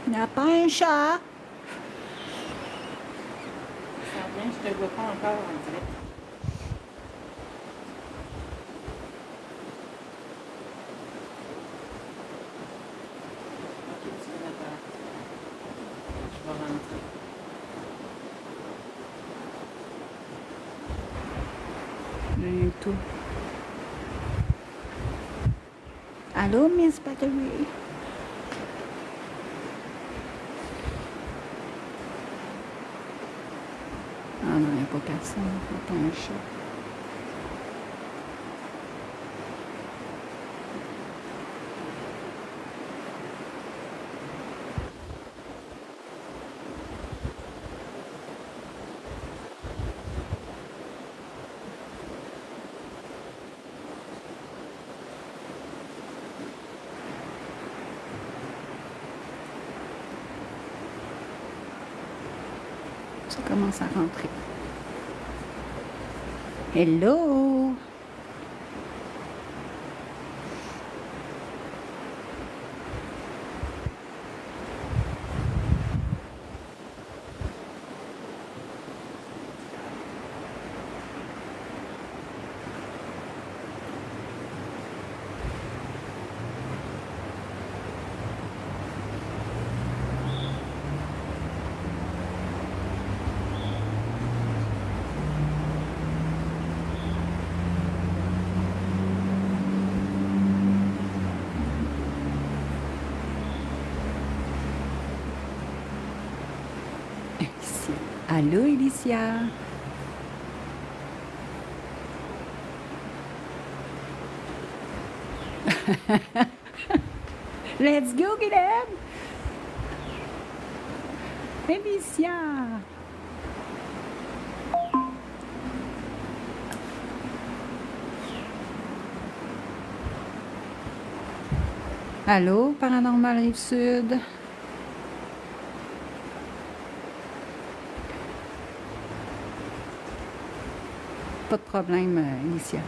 Il n'y a pas un chat. Ça vient, je te vois pas encore, on dirait. Ok, tu viens d'apparaître. Je vais rentrer. Rien que tout. Allô, Miss Battery? Ah non, il n'y a pas personne. Il n'y a pas un chat. Ça commence à rentrer. Hello! Ici. Allô, Alicia? Let's go, Gilem! Alicia! Allô, Paranormal Rive-Sud? Pas de problème, Alicia.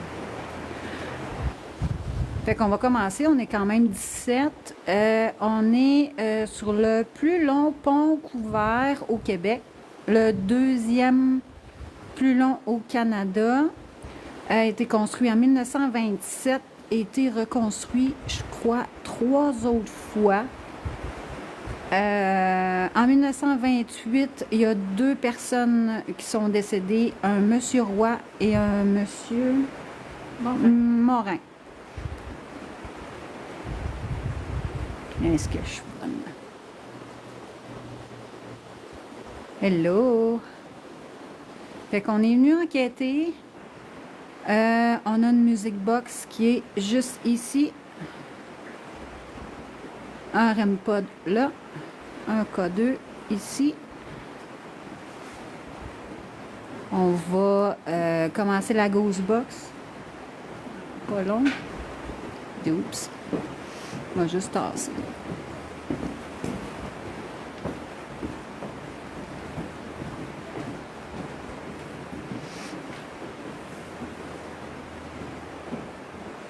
Fait qu'on va commencer, on est quand même 17. On est sur le plus long pont couvert au Québec, le deuxième plus long au Canada, a été construit en 1927, a été reconstruit, je crois, 3 autres fois. En 1928, il y a 2 personnes qui sont décédées, un monsieur Roy et un monsieur Morin. Est-ce que je suis bonne? Hello! Fait qu'on est venu enquêter. On a une music box qui est juste ici. Un REM pod là. Un K2 ici. On va commencer la ghost box. Pas long. Oups. On va juste tasser.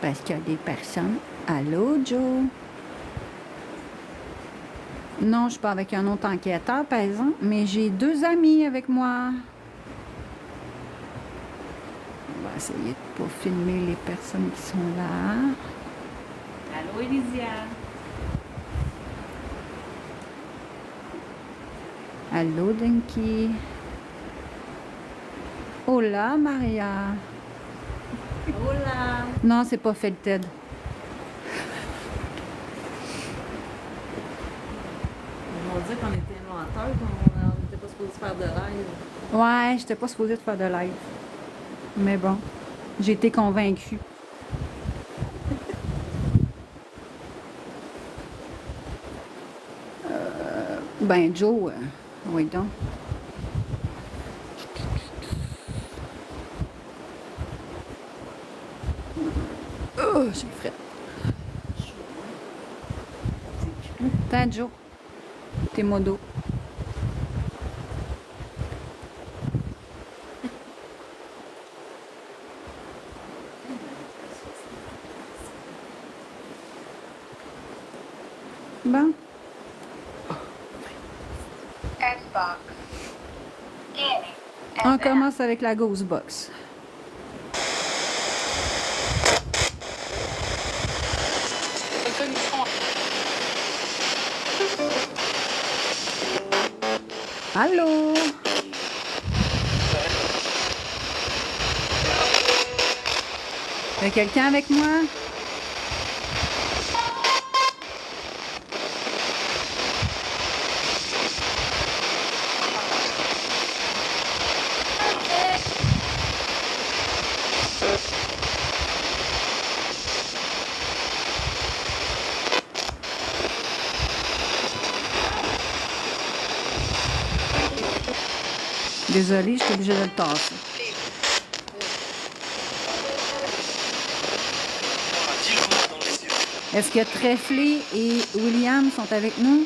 Parce qu'il y a des personnes. Allô, Joe? Non, je ne suis pas avec un autre enquêteur, par exemple, mais j'ai 2 amis avec moi. On va essayer de ne pas filmer les personnes qui sont là. Allô, Elysia? Allô, Dinky. Hola, Maria. Hola! Non, c'est pas Felted. Ils m'ont dit qu'on était menteurs, qu'on n'était pas supposé faire de live. Ouais, j'étais pas supposée de faire de live. Mais bon, j'ai été convaincue. Ben, Joe, oui donc. Oh, j'ai fret. Attends, Joe. T'es modo. Bon. box. Scanning. On FM. commence avec la Ghost Box. Allô? Y a quelqu'un avec moi? Désolée, je suis obligée de le tasser. Est-ce que Trefflé et William sont avec nous?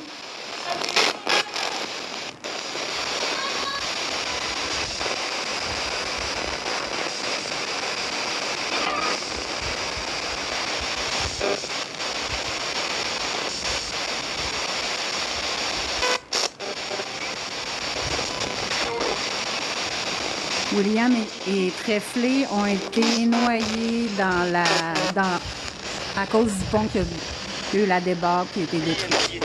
William et Trefflé ont été noyés à cause du pont qu'il y a eu la débâcle qui a été détruit.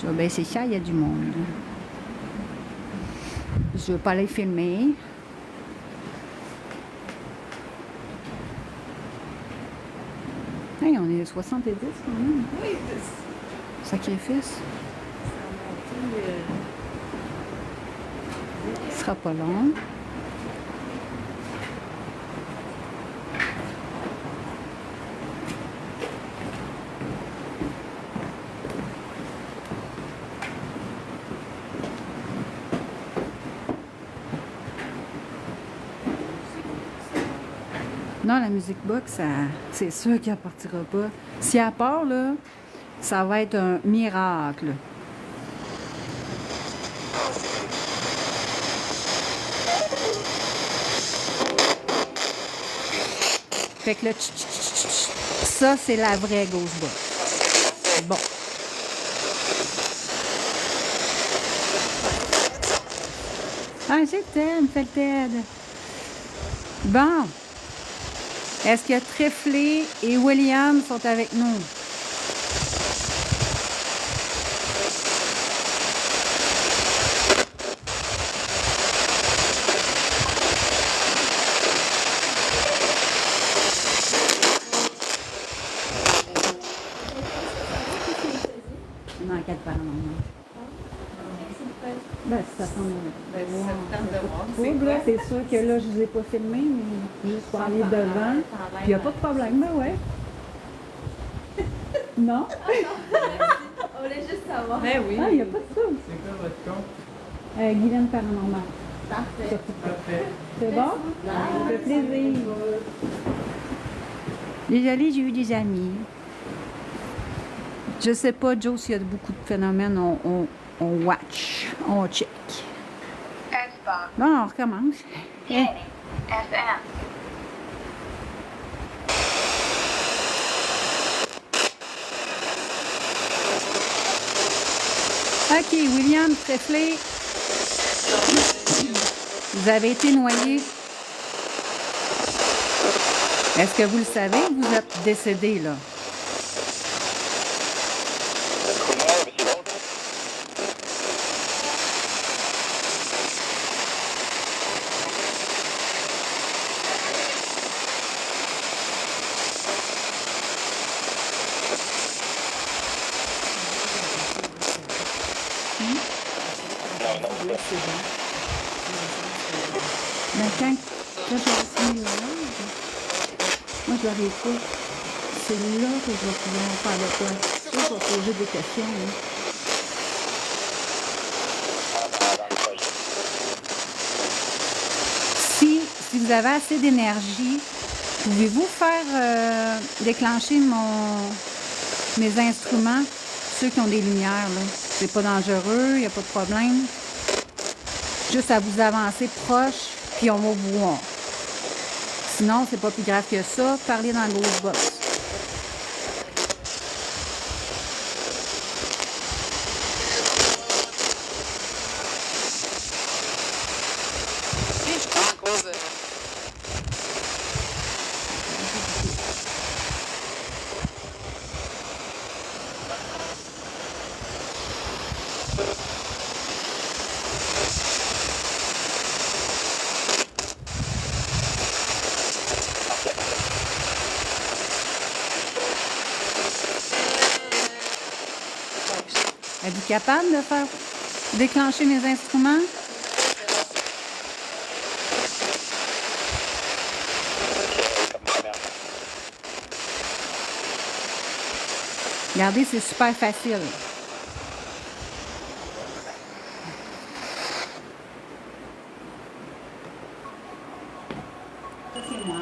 Je vais baisser ça, il y a du monde. Je ne veux pas les filmer. Hey, on est 70 quand même. Oui, Sacrifice. Ce sera pas long. Non, la musique box, c'est sûr qu'elle partira pas. Si elle part, là, ça va être un miracle. Fait que le ça, c'est la vraie Ghost Box. Bon. Ah, je t'aime, fait le TED. Bon. Est-ce que Trefflé et William sont avec nous? Non, quatre parents, non. Ben, ça semble. Ben, si ça vous tente de voir, Trouble, là, c'est sûr que là, je ne vous ai pas filmé, mais juste pour aller devant. Puis il n'y a pas de problème, ben ouais. Non? On voulait juste savoir. Ben oui. Ah, il n'y a pas de trouble. C'est quoi votre compte? Guylaine Paranormal. Parfait. Parfait. C'est bon? Ça fait plaisir. Désolée, j'ai eu des amis. Je sais pas, Joe, s'il y a beaucoup de phénomènes, on watch, on check. S-box. Bon, on recommence. Scanning. FM. OK, William Trefflé, vous avez été noyé. Est-ce que vous le savez? Vous êtes décédé, là. Mais quand je vais signer là, moi je l'aurais pas. C'est là que je vais pouvoir faire de quoi. Je vais poser des questions. Hein. Si vous avez assez d'énergie, pouvez-vous faire déclencher mes instruments, ceux qui ont des lumières, là. C'est pas dangereux, il n'y a pas de problème. Juste à vous avancer proche, puis on va vous voir. Sinon, c'est pas plus grave que ça. Parlez dans le Ghost Box. Êtes-vous capable de faire déclencher mes instruments? Regardez, c'est super facile. Ça, c'est moi.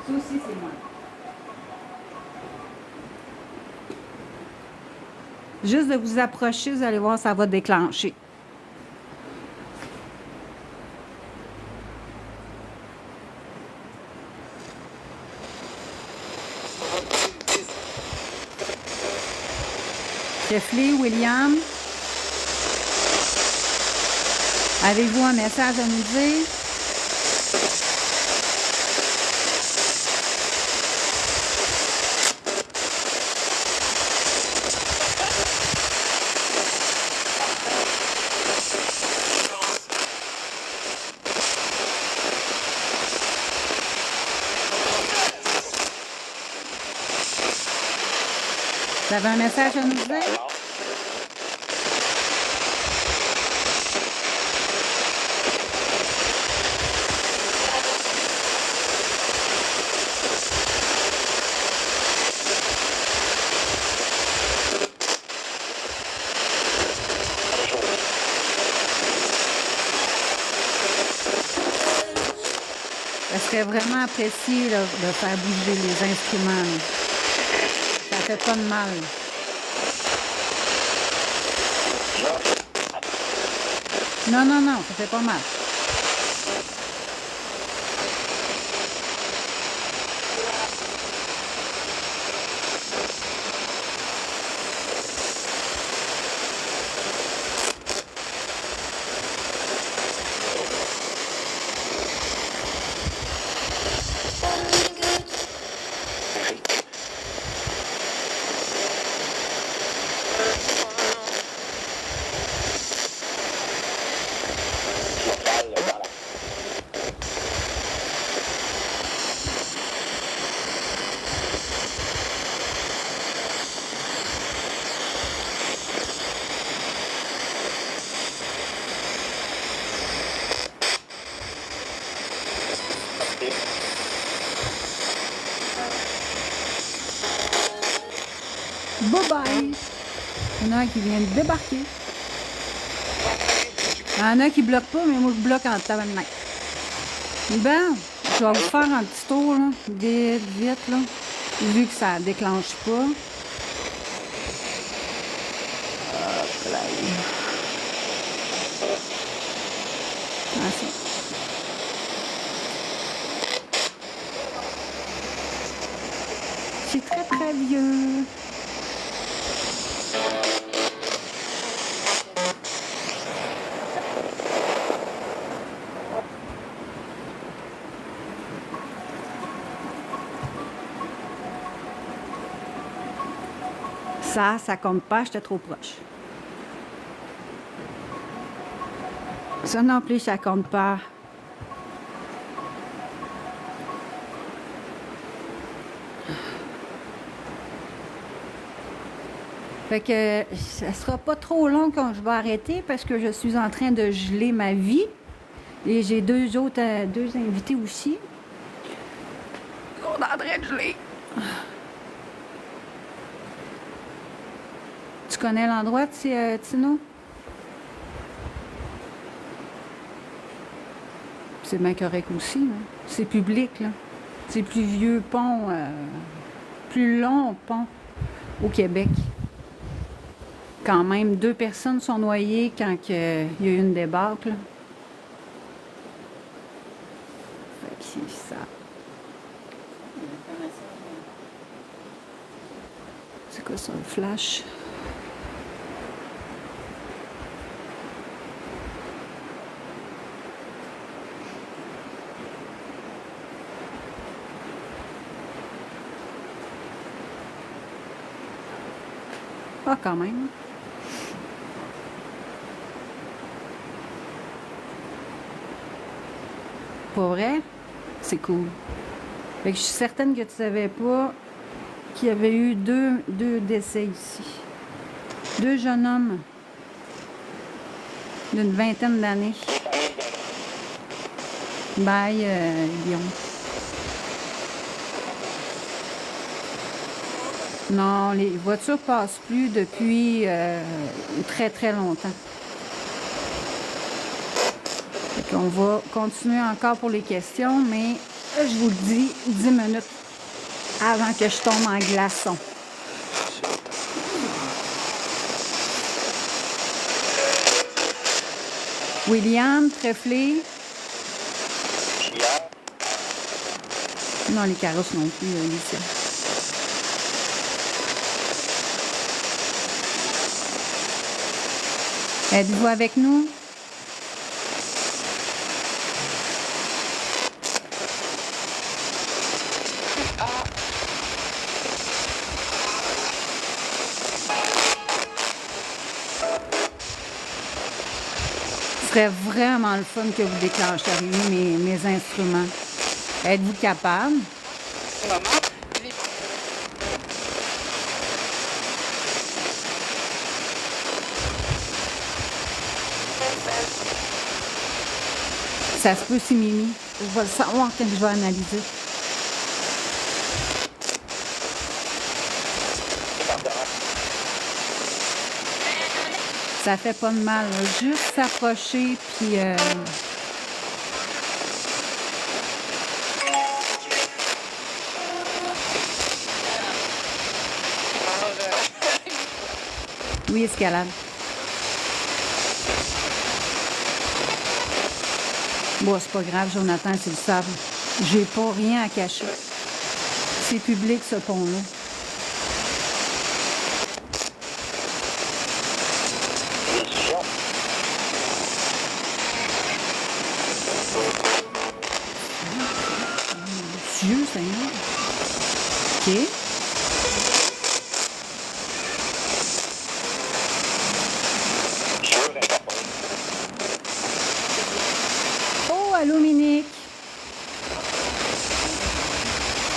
Ça aussi, c'est moi. Juste de vous approcher, vous allez voir, ça va déclencher. Jeffrey, William, avez-vous un message à nous dire? Vous avez un message à nous dire? Ça serait vraiment apprécié là, de faire bouger les instruments. Là. Ça fait pas de mal. Non, non, non, ça fait pas mal. Bye-bye! Il y en a un qui vient de débarquer. Il y en a un qui bloque pas, mais moi je bloque en tabarnak. Bon, je vais vous faire un petit tour, là, vite, vite, là, vu que ça déclenche pas. Hop là. Ah, ça. C'est très très vieux. Ça compte pas, j'étais trop proche. Ça non plus, ça compte pas. Fait que ça sera pas trop long quand je vais arrêter parce que je suis en train de geler ma vie. Et j'ai deux invités aussi. On est en train de geler. Tu connais l'endroit, Tino? C'est bien correct aussi. Hein? C'est public, là. C'est le plus vieux pont, plus long pont au Québec. Quand même, 2 personnes sont noyées quand il y a eu une débâcle. Fait que c'est ça. C'est quoi ça, le flash? Ah, quand même. Pas vrai? C'est cool. Fait que je suis certaine que tu savais pas qu'il y avait eu deux décès ici. 2 jeunes hommes d'une vingtaine d'années. Bye, Lyon. Non, les voitures passent plus depuis très, très longtemps. Fait qu'on va continuer encore pour les questions, mais je vous le dis, 10 minutes avant que je tombe en glaçon. William, Trèflé. Non, les carrosses non plus, Alicia. Êtes-vous avec nous? Ce serait vraiment le fun que vous déclencheriez mes instruments. Êtes-vous capable? Ça se peut, si Mimi. Je vais le savoir quand je vais analyser. Ça fait pas de mal. Juste s'approcher, puis... Oui, escalade. Bon, c'est pas grave, Jonathan, c'est le sable. J'ai pas rien à cacher. C'est public, ce pont-là. Dieu, Seigneur. OK. Oh, allô, Minique.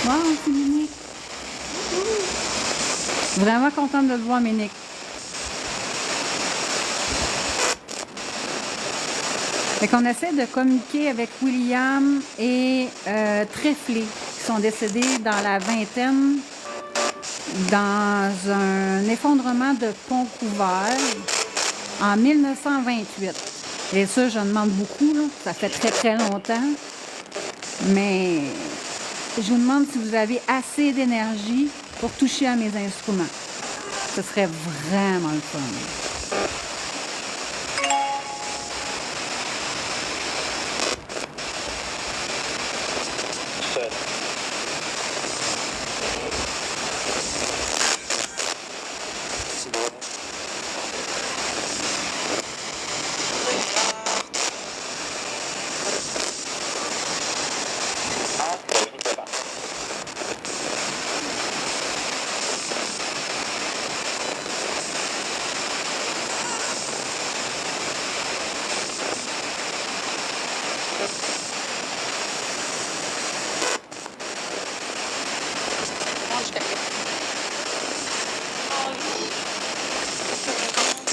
Wow, c'est Minique. Vraiment contente de te voir, Minique. Fait qu'on essaie de communiquer avec William et Trèflé, qui sont décédés dans la vingtaine dans un effondrement de pont couvert en 1928. Et ça, je demande beaucoup, là. Ça fait très, très longtemps. Mais je vous demande si vous avez assez d'énergie pour toucher à mes instruments. Ce serait vraiment le fun.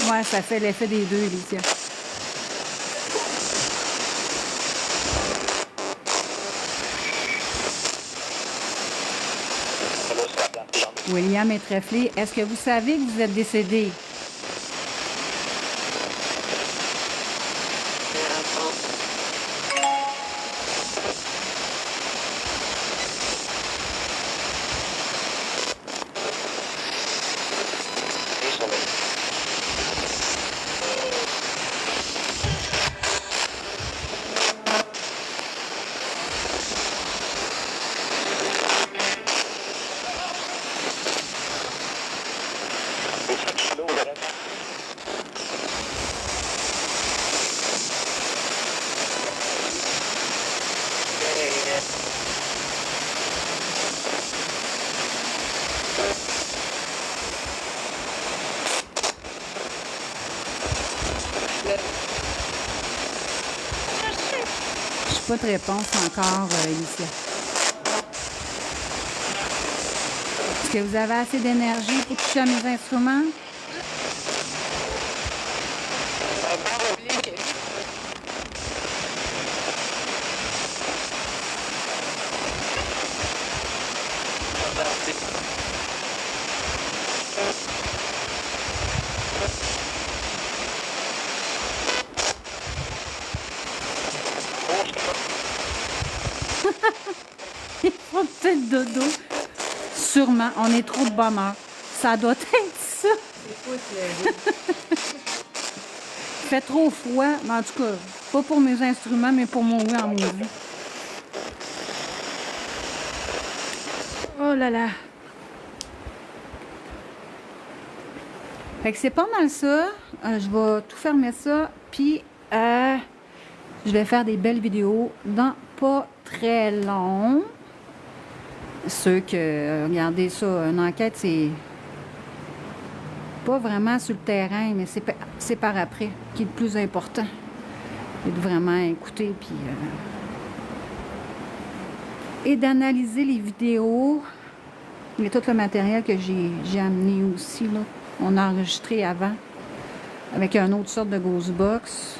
Ouais, ça fait l'effet des deux, Alicia. William et Trèflé, est-ce que vous savez que vous êtes décédés? Pas de réponse encore, Alicia. Est-ce que vous avez assez d'énergie pour toucher à mes instruments? Ils font peut-être dodo. Sûrement, on est trop de bonne humeur. Ça doit être ça. C'est quoi ce Il fait trop froid, mais en tout cas, pas pour mes instruments, mais pour mon oui en maudit. Oh là là. Fait que c'est pas mal ça. Je vais tout fermer ça, puis je vais faire des belles vidéos dans pas très long. Ceux que, regardez ça, une enquête, c'est pas vraiment sur le terrain, mais c'est par après qui est le plus important. C'est de vraiment écouter, puis et d'analyser les vidéos. Il y a tout le matériel que j'ai amené aussi, là. On a enregistré avant avec une autre sorte de Ghost Box.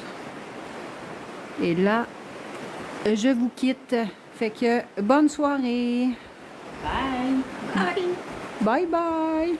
Et là, je vous quitte. Fait que bonne soirée. Bye! Bye! Bye bye.